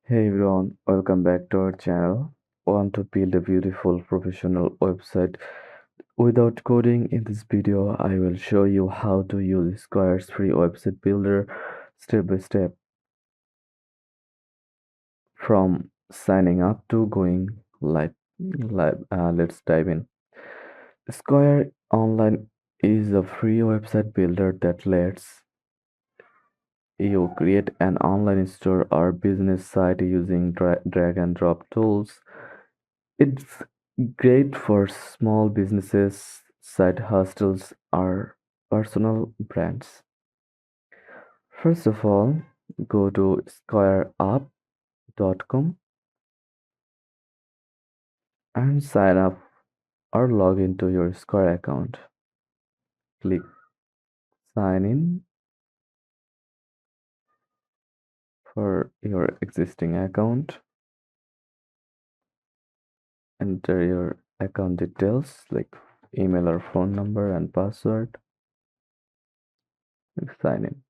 Hey everyone, welcome back to our channel. Want to build a beautiful professional website without coding? In this video, I will show you how to use Square's free website builder step by step from signing up to going live. Let's dive in. Square Online is a free website builder that lets you create an online store or business site using drag and drop tools. It's great for small businesses, side hustles, or personal brands. First of all, go to squareup.com and sign up or log into your Square account. Click sign in for your existing account. Enter your account details like email or phone number and password. And sign in.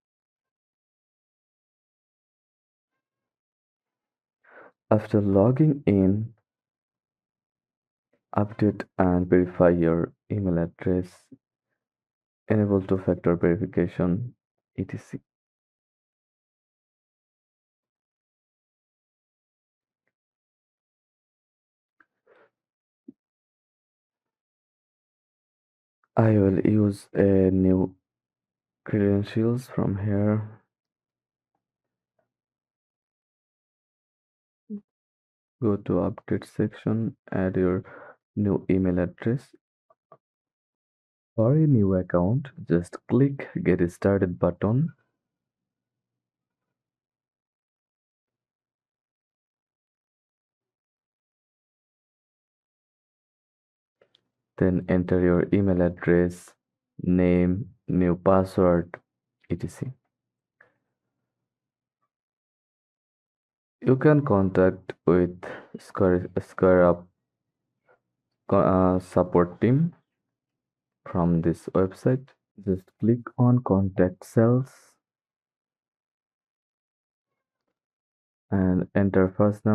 After logging in, update and verify your email address, enable two-factor verification, etc. I will use a new credentials from here. Go to update section, add your new email address or a new account. Just click get started button. Then enter your email address, name, new password, etc. You can contact with SquareUp support team from this website. Just click on contact cells and enter first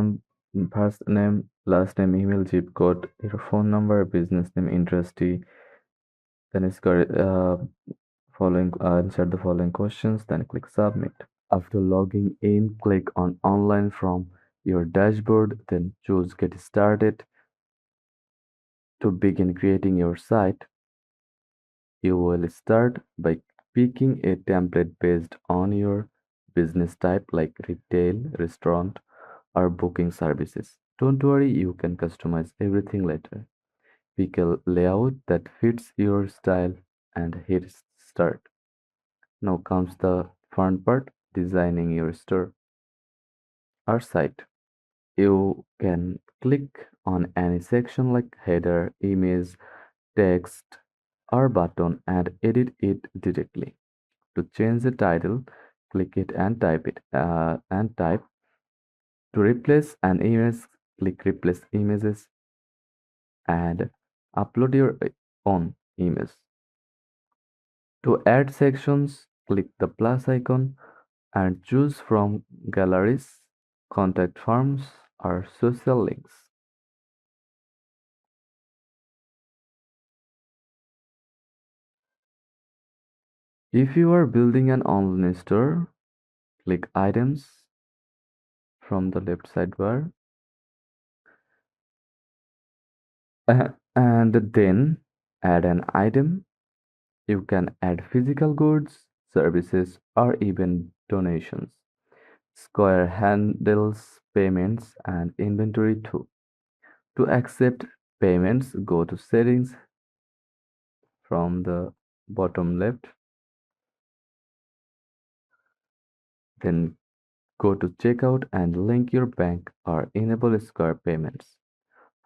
name, last name, email, zip code, your phone number, business name, industry. Then answer the following questions. Then click submit. After logging in, click on online from your dashboard. Then choose get started to begin creating your site. You will start by picking a template based on your business type like retail, restaurant, or booking services. Don't worry, you can customize everything later. Pick a layout that fits your style and hit start. Now comes the fun part, designing your store or site. You can click on any section like header, image, text, or button and edit it directly. To change the title, click it and type. To replace an image, click replace images and upload your own image. To add sections, click the plus icon and choose from galleries, contact forms, or social links. If you are building an online store, click items from the left sidebar and then add an item. You can add physical goods, services, or even donations. Square handles payments and inventory too. To accept payments, go to settings from the bottom left, then go to checkout and link your bank or enable Square payments.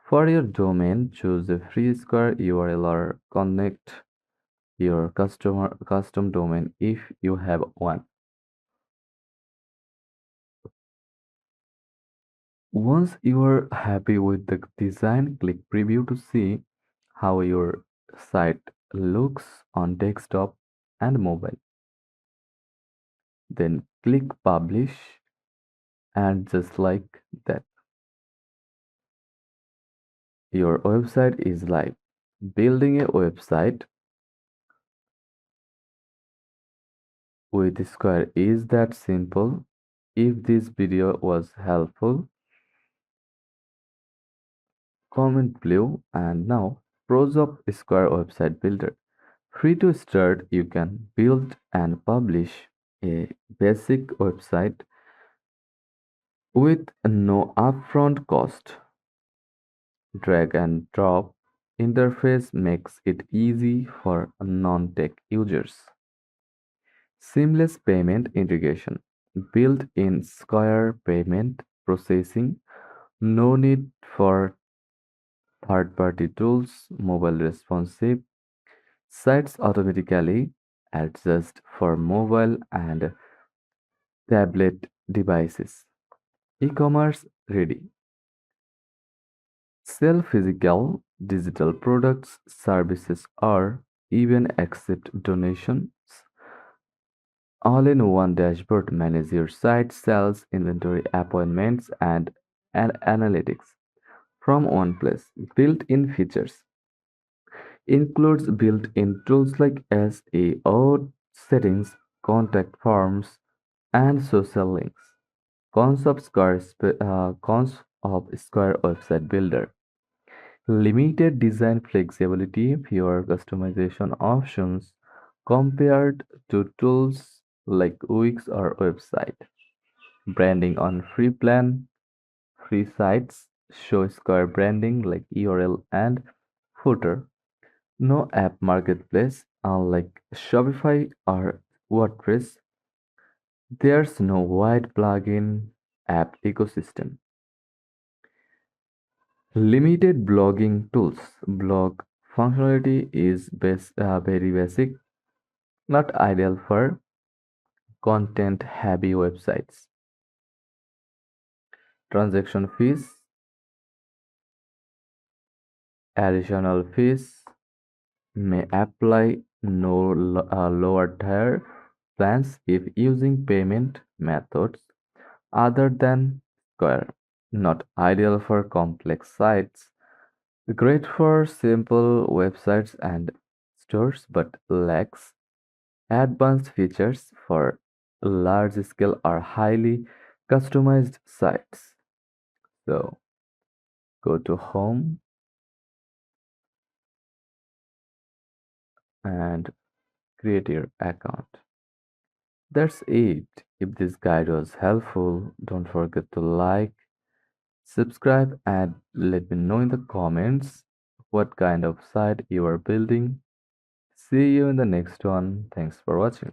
For your domain, choose a free Square URL or connect your custom domain if you have one. Once you are happy with the design, click preview to see how your site looks on desktop and mobile. Then click publish And just like that, your website is live. Building a website with Square is that simple. If this video was helpful, comment below. And now, pros of Square Website Builder. Free to start, you can build and publish a basic website with no upfront cost. Drag and drop interface makes it easy for non-tech users. Seamless payment integration. Built-in Square payment processing. No need for third-party tools. Mobile responsive. Sites automatically adjust for mobile and tablet devices. E-commerce ready. Sell physical, digital products, services, or even accept donations. All in one dashboard, manage your site, sales, inventory, appointments, and analytics from one place. Built-in features includes built-in tools like SEO settings, contact forms, and social links. Cons of Square Website Builder. Limited design flexibility, fewer customization options compared to tools like Wix or Website. Branding on free plan, free sites show Square branding like URL and footer. No app marketplace, unlike Shopify or WordPress. There's no wide plugin app ecosystem. Limited blogging tools. Blog functionality is very basic, not ideal for content-heavy websites. Transaction fees, additional fees may apply no lower tier plans if using payment methods other than Square. Not ideal for complex sites. Great for simple websites and stores, but lacks advanced features for large scale or highly customized sites. So go to home and create your account. That's it. If this guide was helpful, don't forget to like, subscribe, and let me know in the comments what kind of site you are building. See you in the next one. Thanks for watching.